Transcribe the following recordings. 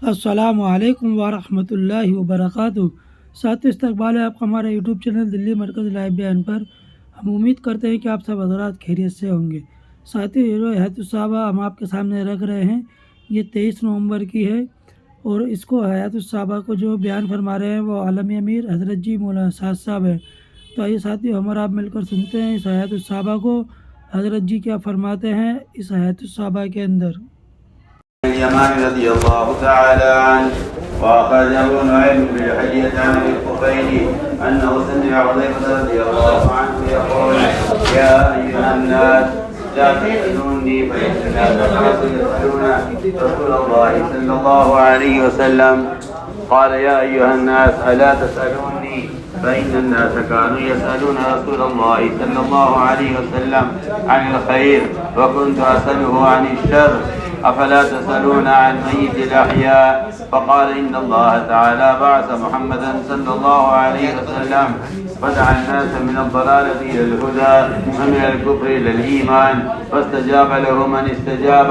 السلام علیکم ورحمۃ اللہ وبرکاتہ۔ ساتھی استقبال ہے آپ کا ہمارے یوٹیوب چینل دلی مرکز لائیو بیان پر۔ ہم امید کرتے ہیں کہ آپ سب حضرات خیریت سے ہوں گے۔ ساتھی حیات الصحابہ ہم آپ کے سامنے رکھ رہے ہیں، یہ 23 نومبر کی ہے، اور اس کو حیات الصحابہ کو جو بیان فرما رہے ہیں وہ عالمی امیر حضرت جی مولانا سعد صاحب ہیں۔ تو آئیے ساتھی ہمارا آپ مل کر سنتے ہیں اس حیات الصحابہ کو، حضرت جی کیا فرماتے ہیں اس حیات الصحابہ کے اندر۔ اليمان رضي الله تعالى عنه وأخرج أبو نعيم بن الحجية عن أبي الطفيل أنه سمع حذيفة رضي الله عنه يقول: يا أيها الناس لا تسألوني فإن الناس كانوا يسألون رسول الله صلى الله عليه وسلم. قال: يا أيها الناس ألا تسألوني فإن الناس كانوا يسألون رسول الله صلى الله عليه وسلم عن الخير وكنت أسأله عن الشر أفلا تسألون عن ميت الأحياء. فقال: إن الله تعالى بعث محمدا صلى الله عليه وسلم فدعا الناس من الضلالة إلى الهدى ومن الكفر إلى الإيمان، فاستجاب له من استجاب،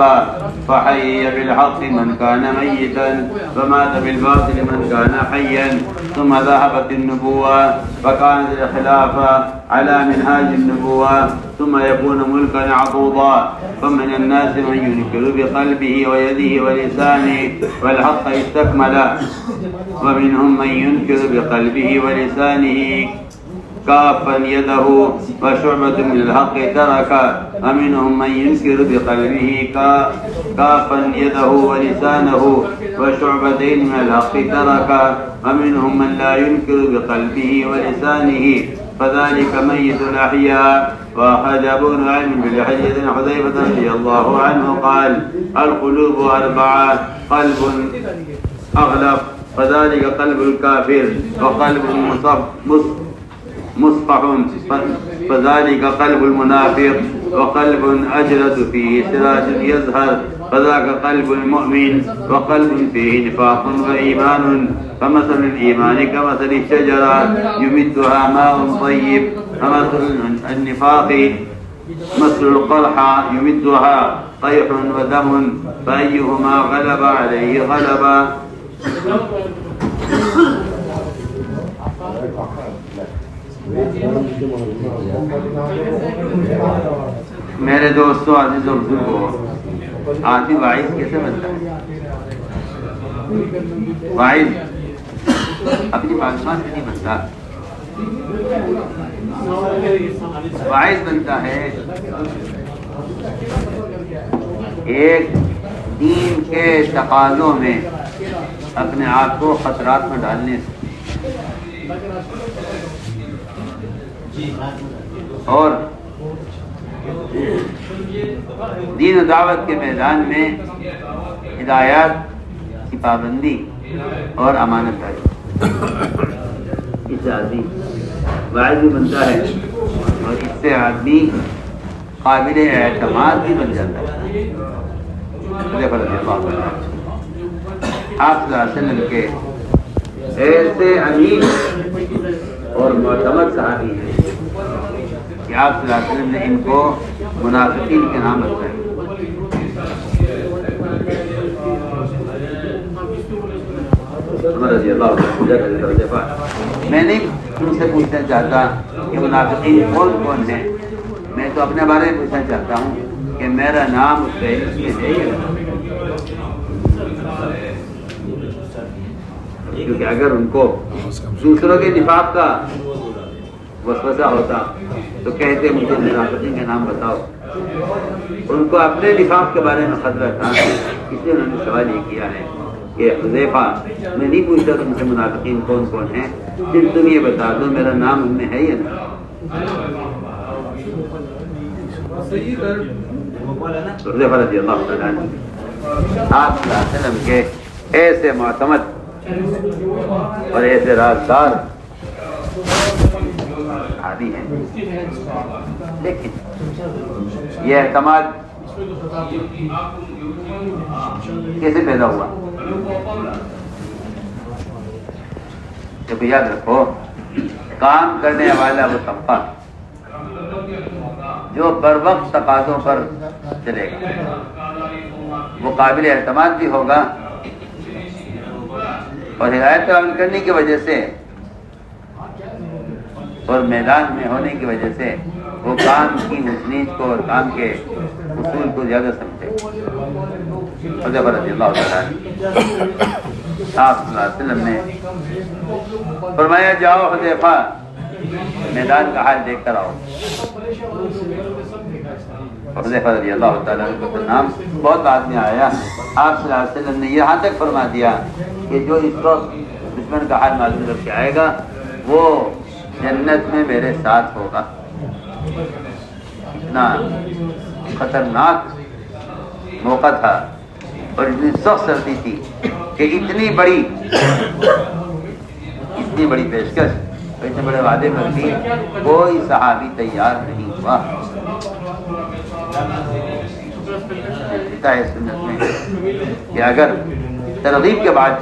فحيي بالحق من كان ميتا ومات بالباطل من كان حيا. ثم ذهبت النبوة فكانت الخلافة على منهاج النبوة، ثم يكون ملكا عضوضا. فمن الناس من ينكر بقلبه ويده ولسانه والحق استكمل، ومنهم من ينكر بقلبه ولسانه كافا يده وشعبة من الحق ترك، ومنهم من ينكر بقلبه كافا يده ولسانه وشعبتين من الحق ترك، ومنهم من لا ينكر بقلبه ولسانه فذلك ميت الأحياء. وأخرج أبو نعيم بن الحجية عن حذيفة رضي الله عنه قال: القلوب أربعة: قلب أغلق فذلك قلب الكافر، وقلب مصفح فذلك قلب المنافق، وقلب أجرد فيه سراج يزهر فذاك قلب المؤمن، وقلب فيه نفاق وإيمان. فمثل الإيمان كمثل الشجرة يمدها ماء طيب، فمثل النفاق مثل القرحى يمدها طيح ودم، فأيهما غلب عليه غلبا. میرے دوستو، عزیز و بزرگو، آدمی واعظ کیسے بنتا ہے؟ واعظ اپنی بادشاہ سے نہیں بنتا، واعظ بنتا ہے ایک دین کے تقاضوں میں اپنے آپ کو خطرات میں ڈالنے سے، اور دین و دعوت کے میدان میں ہدایات کی پابندی اور امانت داری، اس سے آدمی واعظ بھی بنتا ہے اور اس سے آدمی قابل اعتماد بھی بن جاتا ہے۔ آپ صلی اللہ علیہ وسلم کے ایسے امین اور معتمد صحابی ہیں کہ آپ صلی اللہ علیہ وسلم نے ان کو منافقین کے نام بتائے۔ رضی اللہ عنہ، میں نہیں ان سے پوچھنا چاہتا کہ منافقین کون کون ہیں، میں تو اپنے بارے میں پوچھنا چاہتا ہوں کہ میرا نام اس پہ ہے، کیونکہ اگر ان کو دوسروں کے نفاق کا وسوسہ ہوتا تو کہتے مجھے منافقین کا نام بتاؤ، ان کو اپنے نفاق کے بارے میں خطرہ تھا، اس لیے انہوں نے سوال یہ کیا ہے کہ حذیفہ، میں نہیں پوچھتا تم سے منافقین کون کون ہیں، صرف تم یہ بتا دو میرا نام ان میں ہے یا نہیں۔ حذیفہ رضی اللہ تعالیٰ عنہ آپ صلی اللہ علیہ وسلم کے ایسے معتمد اور ایسے رازدار عادی ہیں، لیکن یہ اعتماد کیسے پیدا ہوا؟ جب یاد رکھو، کام کرنے والا وہ طبقہ جو بر وقت تقاضوں پر چلے گا وہ قابل اعتماد بھی ہوگا اور ہدایت پر عمل کرنے کی وجہ سے اور میدان میں ہونے کی وجہ سے وہ کام کی نیچ کو اور کام کے اصول کو زیادہ سمجھے. حذیفہ رضی اللہ تعالیٰ آپ صلی اللہ علیہ وسلم نے فرمایا جاؤ حذیفہ میدان کا حال دیکھ کر آؤ. حذیفہ رضی اللہ تعالیٰ کا نام بہت آدمی آیا. آپ صلی اللہ علیہ وسلم نے یہاں تک فرما دیا کہ جو اس وقت دشمن کا حال معلوم کر کے آئے گا وہ جنت میں میرے ساتھ ہوگا. اتنا خطرناک موقع تھا اور اتنی سخت سردی تھی کہ اتنی بڑی پیشکش اتنے بڑے وعدے پر بھی کوئی صحابی تیار نہیں ہوا. ہے سنت میں کہ اگر ترغیب کے بعد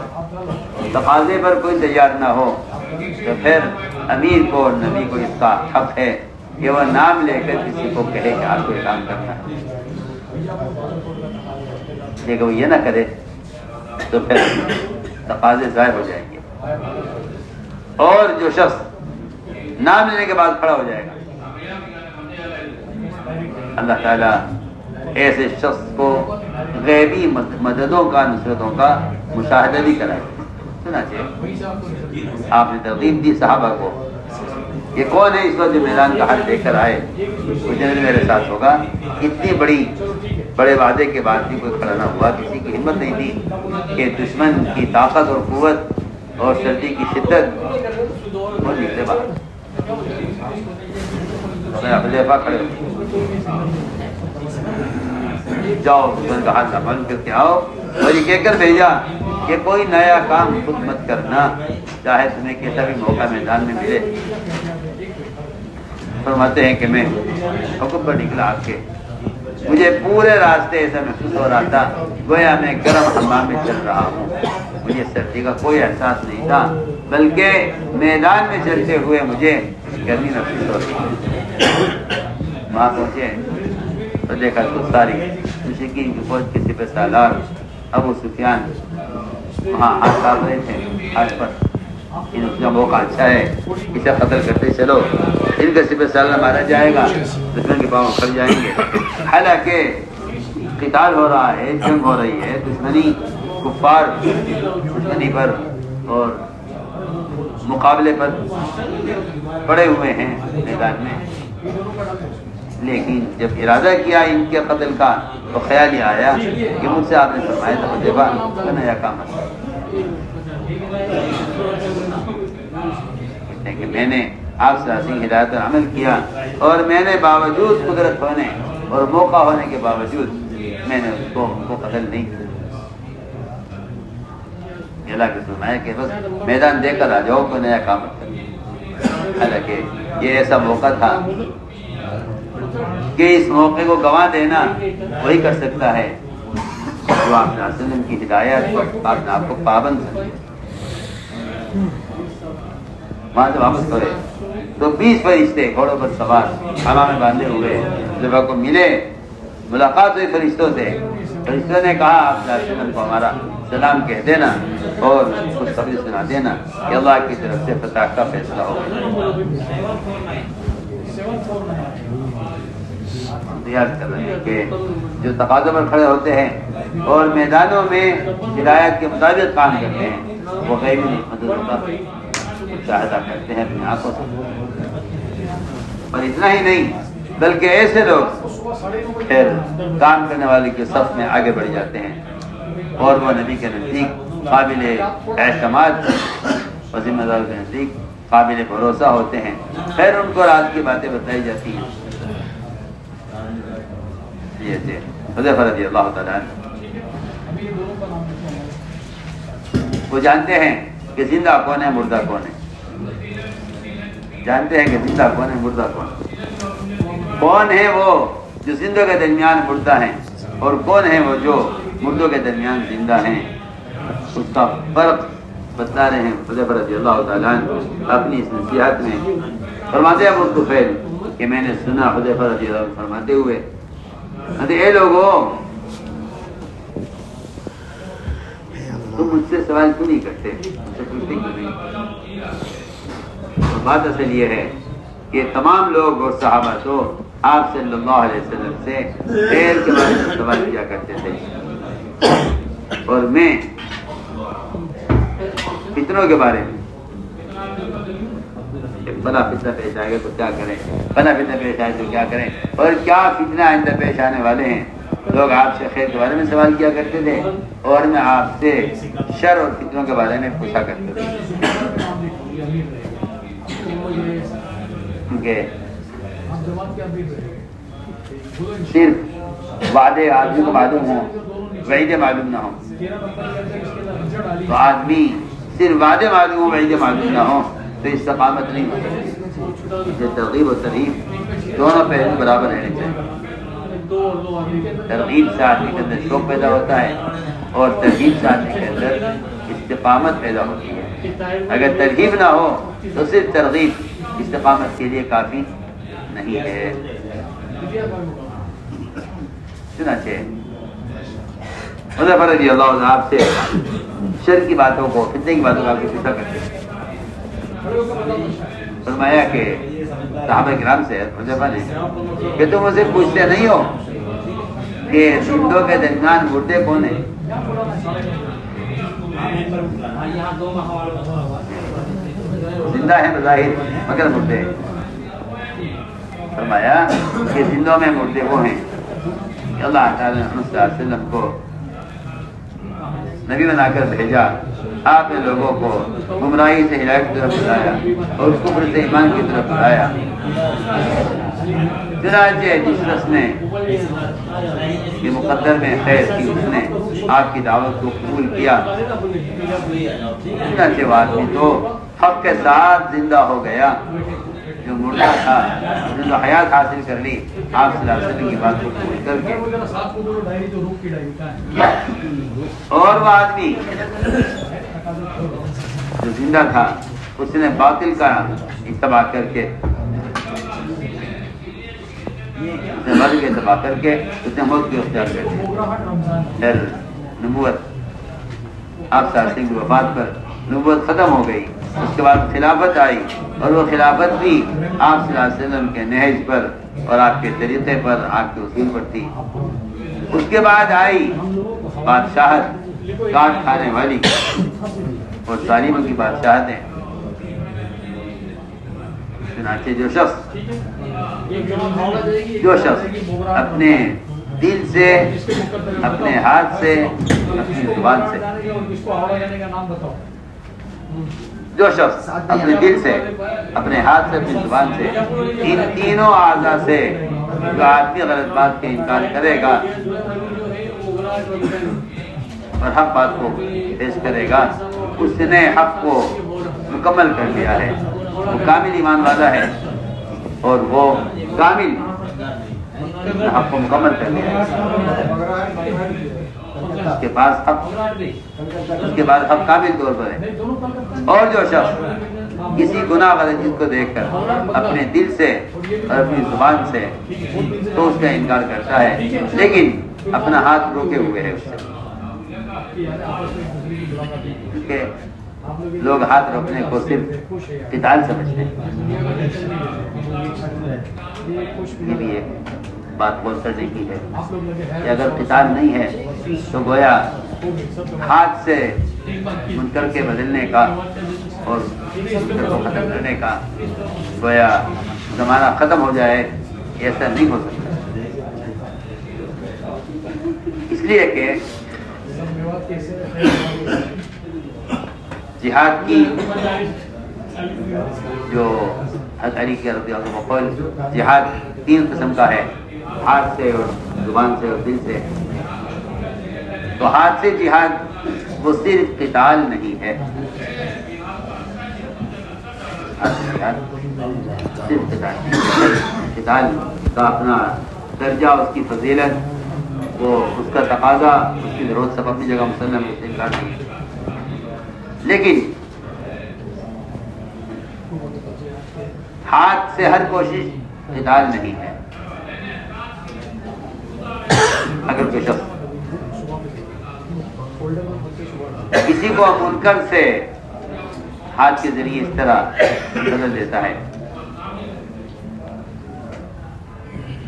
تقاضے پر کوئی تیار نہ ہو تو پھر امیر کو اور نبی کو اس کا حق ہے کہ وہ نام لے کر کسی کو کہے کہ آپ کو یہ کام کرنا ہے. لیکن وہ یہ نہ کرے تو پھر تقاضے ضائع ہو جائیں گے اور جو شخص نام لینے کے بعد کھڑا ہو جائے گا اللہ تعالیٰ ایسے شخص کو غیبی مددوں کا نصرتوں کا مشاہدہ بھی کرائے. چنانچہ آپ نے ترغیب دی صحابہ کو یہ کون ہے اس وقت جو میدان کا حال دیکھ کر آئے وہ جنرل میرے ساتھ ہوگا. اتنی بڑے وعدے کے بعد بھی کوئی کھڑا نہ ہوا. کسی کی ہمت نہیں تھی کہ دشمن کی طاقت اور قوت اور سردی کی شدت وہ نکلے باہر. حذیفہ کھڑے جاؤ دشمن کا حال معلوم کر کے آؤ اور یہ کہہ کر بھیجا کہ کوئی نیا کام خود مت کرنا چاہے تمہیں کیسا بھی موقع میدان میں ملے. فرماتے ہیں کہ میں حکم پر نکلا آپ کے مجھے پورے راستے ایسا محسوس ہو رہا تھا گویا میں گرم حمام میں چل رہا ہوں. مجھے سردی کا کوئی احساس نہیں تھا بلکہ میدان میں چلتے ہوئے مجھے گرمی محسوس ہو رہی. وہاں پہنچے تو دیکھا تو ساری مشرکین کی فوج کے سپہ سالار ابو سفیان وہاں ہاتھ ڈال رہے تھے ہاتھ پر. ان کا موقع اچھا ہے اسے قتل کرتے چلو ان کا سپہ سالار مارا جائے گا دشمن کے پاؤں کھڑ جائیں گے. حالانکہ قتال ہو رہا ہے جنگ ہو رہی ہے دشمنی کفار دشمنی پر اور مقابلے پر پڑے ہوئے ہیں میدان میں. لیکن جب ارادہ کیا ان کے قتل کا تو خیال یہ آیا کہ مجھ سے آپ نے فرمایا تھا حذیفہ نیا کام کہ میں نے آپ سے ہدایت پر عمل کیا اور میں نے باوجود قدرت ہونے اور موقع ہونے کے باوجود میں نے ان کو قتل نہیں کیا. اللہ کے فرمایا کہ بس میدان دے کر آ جاؤ کو نیا کام کرنا. حالانکہ یہ ایسا موقع تھا کہ اس موقع کو گنوا دینا وہی کر سکتا ہے جو آپ نے وسلم کی ہدایت آپ نے آپ کو پابند سمجھے. وہاں سے واپس کرے تو 20 فرشتے گھوڑوں پر سوار ہوا میں باندھے ہوئے جب کو ملے ملاقات ہوئی فرشتوں سے. فرشتوں نے کہا آپ نے وسلم کو ہمارا سلام کہہ دینا اور خوشخبری سنا دینا کہ اللہ کی طرف سے فتح کا فیصلہ ہوگا. یاد کر رہے ہیں کہ جو تقاضوں پر کھڑے ہوتے ہیں اور میدانوں میں ہدایت کے مطابق کام کرتے ہیں وہ غیبی مددوں کا مشاہدہ کرتے ہیں اپنی آنکھوں سے. اور اتنا ہی نہیں بلکہ ایسے لوگ پھر کام کرنے والے کے صف میں آگے بڑھ جاتے ہیں اور وہ نبی کے نزدیک قابل اعتماد اور ذمہ دار کے نزدیک قابل بھروسہ ہوتے ہیں. پھر ان کو رات کی باتیں بتائی جاتی ہیں. یہ تھے حذیفہ رضی اللہ تعالیٰ وہ جانتے ہیں کہ زندہ کون ہے مردہ کون ہے. جانتے ہیں کہ زندہ کون ہے مردہ کون ہے وہ جو زندوں کے درمیان مردہ ہیں اور کون ہے وہ جو مردوں کے درمیان زندہ ہیں. اس کا فرق بتا رہے ہیں حذیفہ رضی اللہ تعالیٰ اپنی اس نصیحت میں. فرماتے ہیں ابو طفیل کہ میں نے سنا حذیفہ رضی اللہ عنہ فرماتے ہوئے اے لوگوں تم مجھ سے سوال کیوں نہیں کرتے، مجھ سے پوچھتے کیوں نہیں؟ تو بات اصل یہ ہے کہ تمام لوگ اور صحابہ تو آپ صلی اللہ علیہ وسلم سے خیر کے بارے میں سوال کیا کرتے تھے، اور میں فتنوں کے بارے میں، بلا فتنہ پیش آئے گا تو کیا کریں، بلا فتنہ پیش آئے تو کیا کریں، اور کیا فتنہ آئندہ پیش آنے والے ہیں، لوگ آپ سے خیر کے بارے میں سوال کیا کرتے تھے اور میں آپ سے شر اور فتنوں کے بارے میں پوچھا کرتے تھے، کیونکہ صرف وعدے آدمی کو معلوم ہوں، وعیدے معلوم نہ ہوں، تو آدمی صرف وعدے معلوم ہوں، وعیدے معلوم نہ ہوں تو استقامت نہیں ہو سکتی۔ یہ ترغیب و ترہیب دونوں پہلو برابر رہنے چاہیے۔ ترغیب سے آدمی کے اندر شوق پیدا ہوتا ہے اور ترغیب سے آدمی کے اندر استقامت پیدا ہوتی ہے۔ اگر ترغیب نہ ہو تو صرف ترغیب استقامت کے لیے کافی نہیں ہے۔ چنانچہ حذیفہ رضی اللہ عنہ آپ سے شر کی باتوں کو، فتنے کی باتوں کو آپ سے پوچھا کرتے ہیں۔ فرمایا کہ صحابہ کرام سے حذیفہ نے کہ تم اسے پوچھتے نہیں ہو کہ زندوں کے درمیان مردے کون ہیں؟ زندہ ہیں بظاہر مگر مردے ہیں۔ فرمایا کہ زندوں میں مردے وہ ہیں کہ اللہ تعالیٰ نے محمد صلی اللہ علیہ وسلم کو نبی بنا کر بھیجا، آپ نے لوگوں کو گمراہی سے ہدایت کی طرف بلایا اور کفر سے ایمان کی طرف بلایا۔ چنانچہ جس شخص نے یہ مقدر میں خیر کی اس نے آپ کی دعوت کو قبول کیا، چنانچہ وہ آدمی تو حق کے ساتھ زندہ ہو گیا، جو مردہ تھا اس نے تو حیات حاصل کر لی آپ صلی اللہ علیہ وسلم کی بات کو قبول کر کے۔ اور وہ آدمی جو زندہ تھا اس نے باطل کا اتباع کر کے اس نے موت کی اختیار کر دی۔ نبوت آپ صلی اللہ علیہ وسلم کی وفات پر نبوت ختم ہو گئی، اس کے بعد خلافت آئی اور وہ خلافت بھی آپ صلی اللہ علیہ وسلم کے نہج پر اور آپ کے طریقے پر، آپ کے اصول پر تھی۔ اس کے بعد آئی بادشاہت کاٹ کھانے والی اور ظالموں کی بادشاہتیں۔ چنانچہ جو شخص اپنے دل سے، اپنے ہاتھ سے، اپنی زبان سے، جو شخص اپنے دل سے، اپنے ہاتھ سے، اپنی زبان سے، ان تینوں اعضاء سے جو آدمی غلط بات کے انکار کرے گا اور حق بات کو پیش کرے گا، اس نے حق کو مکمل کر لیا ہے، وہ کامل ایمان والا ہے اور وہ کامل حق کو مکمل کر لیا ہے۔ اس کے پاس حق کامل طور پر ہے۔ اور جو شخص کسی گناہ والی چیز کو دیکھ کر اپنے دل سے اور اپنی زبان سے تو اس کا انکار کرتا ہے، لیکن اپنا ہاتھ روکے ہوئے ہے اس سے، کیونکہ لوگ ہاتھ روکنے کو صرف قتال سمجھتے ہیں۔ یہ بھی ایک بات بہت کرنے کی ہے کہ اگر قتال نہیں ہے تو گویا ہاتھ سے منکر کے بدلنے کا اور منکر کو ختم کرنے کا گویا زمانہ ختم ہو جائے، ایسا نہیں ہو سکتا۔ اس لیے کہ جہاد کی جو حضرت علی کے رضی اللہ عنہ قول، جہاد 3 قسم کا ہے، ہاتھ سے اور زبان سے اور دل سے۔ تو ہاتھ سے جہاد وہ صرف قتال نہیں ہے، صرف قتال کا اپنا درجہ، اس کی فضیلت، وہ اس کا تقاضا، اس کی ضرورت سب اپنی جگہ مسلم انکار نہیں ہے، لیکن ہاتھ سے ہر کوشش قتال نہیں ہے۔ اگر کوئی شخص کسی کو منکر سے ہاتھ کے ذریعے اس طرح بدل دیتا ہے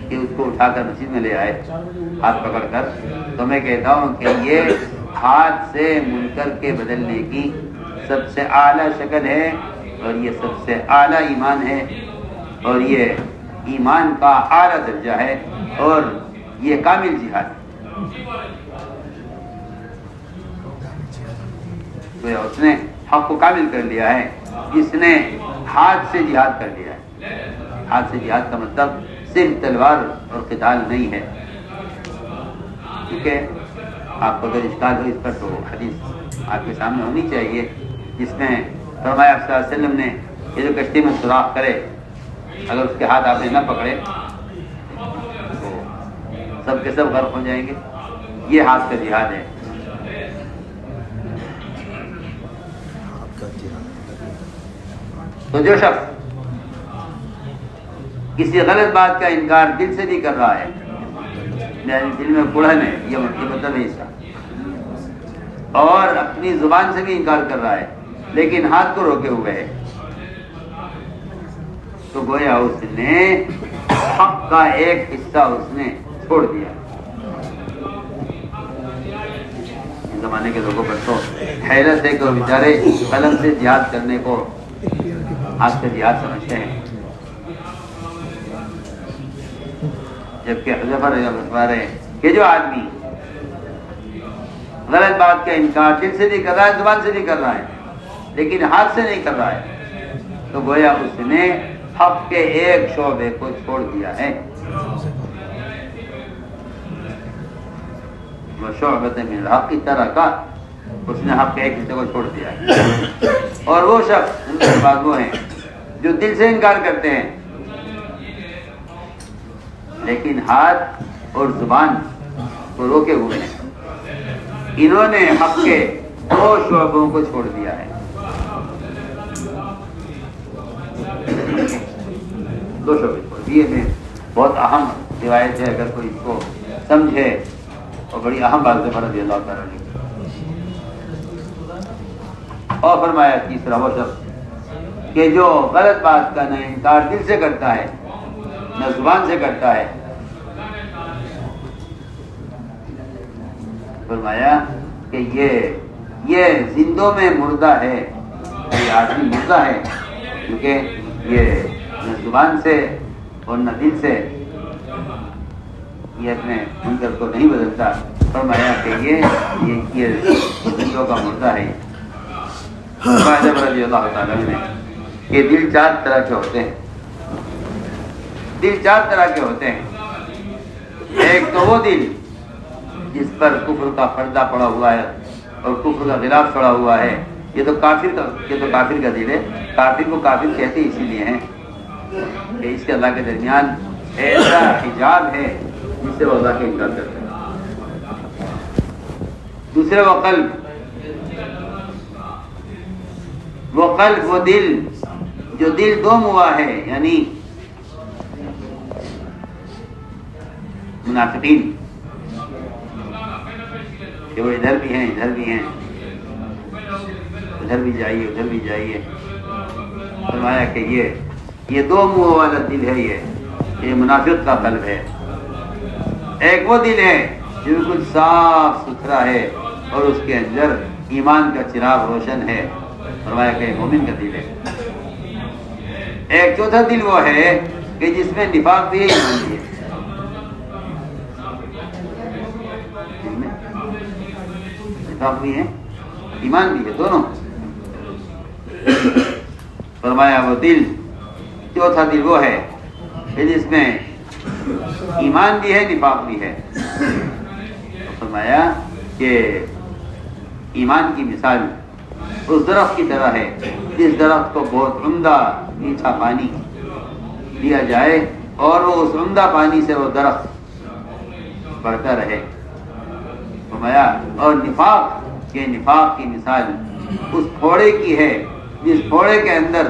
کہ اس کو اٹھا کر مسجد میں لے آئے ہاتھ پکڑ کر، تو میں کہتا ہوں کہ یہ ہاتھ سے منکر کے بدلنے کی سب سے اعلیٰ شکل ہے، اور یہ سب سے اعلیٰ ایمان ہے، اور یہ ایمان کا اعلیٰ درجہ ہے، اور یہ کامل جہاد ہے۔ تو اس نے حق کو کامل کر لیا ہے، جس نے ہاتھ سے جہاد کر لیا ہے۔ ہاتھ سے جہاد کا مطلب صرف تلوار اور قتال نہیں ہے، کیونکہ آپ کو اگر اشکال ہو اس پر تو حدیث آپ کے سامنے ہونی چاہیے، جس میں فرمایا صلی اللہ علیہ وسلم نے یہ جو کشتی میں سوراخ کرے، اگر اس کے ہاتھ آپ نے نہ پکڑے تو سب کے سب غرق ہو جائیں گے۔ یہ ہاتھ کا جہاد ہے۔ تو جو شخص کسی غلط بات کا انکار دل سے بھی کر رہا ہے، یعنی دل میں کڑھن ہے، یہ مطلب ہے اس کا، اور اپنی زبان سے بھی انکار کر رہا ہے لیکن ہاتھ کو روکے ہوئے ہے، تو گویا اس نے حق کا ایک حصہ اس نے چھوڑ دیا۔ اس زمانے کے لوگوں پر تو حیرت ہے کہ وہ بیچارے قلم سے جہاد کرنے کو ہاتھ سے جہاد سمجھتے ہیں، جبکہ حذیفہ رضی اللہ عنہ فرماتے ہیں کہ جو آدمی غلط بات کا انکار دل سے نہیں کر رہا ہے، زبان سے نہیں کر رہا ہے، لیکن ہاتھ سے نہیں کر رہا ہے، تو گویا اس نے حق کے ایک شعبے کو چھوڑ دیا ہے۔ وہ شعبۃ من الحق ترک، اس نے حق کے ایک حصے کو چھوڑ دیا ہے۔ اور وہ شخص ان کے بعد وہ ہیں جو دل سے انکار کرتے ہیں لیکن ہاتھ اور زبان کو روکے ہوئے ہیں، انہوں نے حق کے دو شعبوں کو چھوڑ دیا ہے۔ دو شعبے چھوڑ دیے ہیں، بہت اہم روایت ہے، اگر کوئی اس کو سمجھے اور بڑی اہم بات ہے رضی اللہ تعالیٰ عنہ۔ اور فرمایا تیسرا وہ شخص کہ جو غلط بات کا نہ انکار دل سے کرتا ہے نہ زبان سے کرتا ہے، فرمایا کہ یہ زندوں میں مردہ ہے، یہ آدمی مردہ ہے، کیونکہ یہ نہ زبان سے اور نہ دل سے یہ اپنے منکر کو نہیں بدلتا۔ فرمایا کہ یہ زندوں کا مردہ ہے۔ رضی اللہ تعالیٰ نے کہ دل چار طرح کے ہوتے ہیں، دل چار طرح کے ہوتے ہیں۔ ایک تو وہ دل جس پر کفر کا پردہ پڑا ہوا ہے اور کفر کا غلاف چڑھا ہوا ہے، یہ تو کافر کا دل ہے۔ کافر کو کافر کہتے اسی لیے ہیں کہ اس کے اللہ کے درمیان ایسا حجاب ہے جس سے وہ اللہ کے انکار کرتے ہیں۔ دوسرے وہ قلب، وہ دل جو دل دوم ہوا ہے، یعنی منافقین کہ وہ ادھر بھی ہیں ادھر بھی ہیں، ادھر بھی جائیے ادھر بھی جائیے۔ فرمایا کہ یہ دو منہ والا دل ہے، یہ منافق کا قلب ہے۔ ایک وہ دل ہے جو بالکل صاف ستھرا ہے اور اس کے اندر ایمان کا چراغ روشن ہے، فرمایا کہ مومن کا دل ہے۔ ایک چوتھا دل وہ ہے کہ جس میں نفاق بھی ہے، ایمان بھی ہے، نفاق بھی ہے ایمان بھی ہے، دونوں۔ فرمایا وہ دل، چوتھا دل وہ ہے کہ جس میں ایمان بھی ہے نفاق بھی ہے۔ فرمایا کہ ایمان کی مثال اس درخت کی طرح ہے جس درخت کو بہت عمدہ میٹھا پانی دیا جائے اور وہ اس عمدہ پانی سے وہ درخت بڑھتا رہے۔ فرمایا اور نفاق کی مثال اس پھوڑے کی ہے جس پھوڑے کے اندر،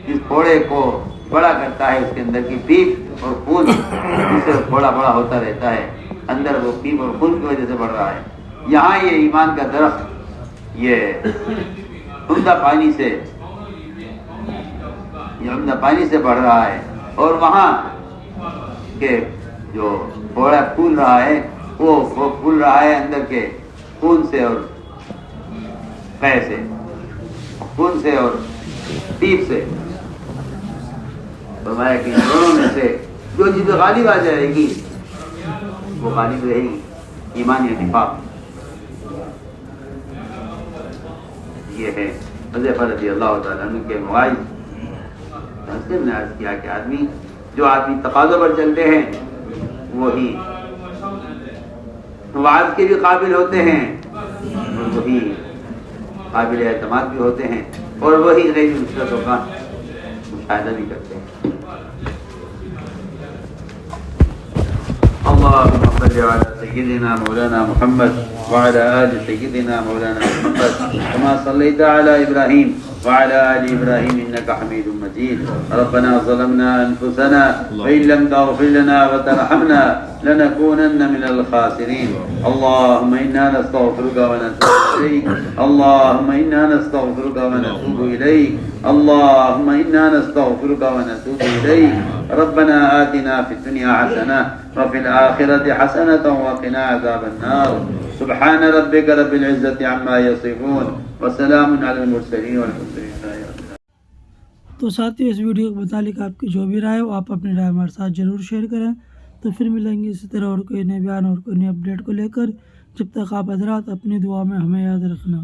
جس پھوڑے کو بڑا کرتا ہے اس کے اندر کی پیپ اور خون، جس سے پھوڑا بڑا ہوتا رہتا ہے، اندر وہ پیپ اور خون کی وجہ سے بڑھ رہا ہے۔ یہاں یہ ایمان کا درخت یہ عمدہ پانی سے بڑھ رہا ہے، اور وہاں کے جو بوڑا پھول رہا ہے وہ پھول رہا ہے اندر کے خون سے اور قے سے، خون سے اور پیپ سے۔ فرمایا کہ دونوں میں سے جو چیز غالب آ جائے گی وہ غالب رہے گی، ایمان یا نفاق۔ یہ ہے حذیفہ رضی اللہ تعالیٰ عنہ کے مواعظ۔ مسلم نے عرض کیا کہ جو آدمی تقاضوں پر چلتے ہیں وہی وعظ کے بھی قابل ہوتے ہیں، اور وہی قابل اعتماد بھی ہوتے ہیں، اور وہی غیبی نصرتوں کا مشاہدہ بھی کرتے ہیں۔ اللهم صل على سيدنا مولانا محمد وعلى آل سيدنا مولانا محمد كما صليت على إبراهيم وعلى آل إبراهيم إنك حميد مجيد۔ ربنا ظلمنا أنفسنا وإن لم تغفر لنا وترحمنا لنكونن من الخاسرين۔ اللهم إنا نستغفرك ونتوب إليك، اللهم إنا نستغفرك ونتوب إليك، اللهم إنا نستغفرك ونتوب إليك۔ ربنا آتنا في الدنيا حسنة وفي الآخرة حسنة وقنا عذاب النار۔ سبحان ربك رب العزة عما يصفون وسلام على المرسلين والحمد لله رب العالمين۔ تو ساتھی اس ویڈیو کے متعلق آپ کی جو بھی رائے ہو آپ اپنی رائے ہمارے ساتھ ضرور شیئر کریں۔ تو پھر ملیں گے اسی طرح اور کوئی نئے بیان اور کوئی نئے اپڈیٹ کو لے کر۔ جب تک آپ حضرات اپنی دعا میں ہمیں یاد رکھنا۔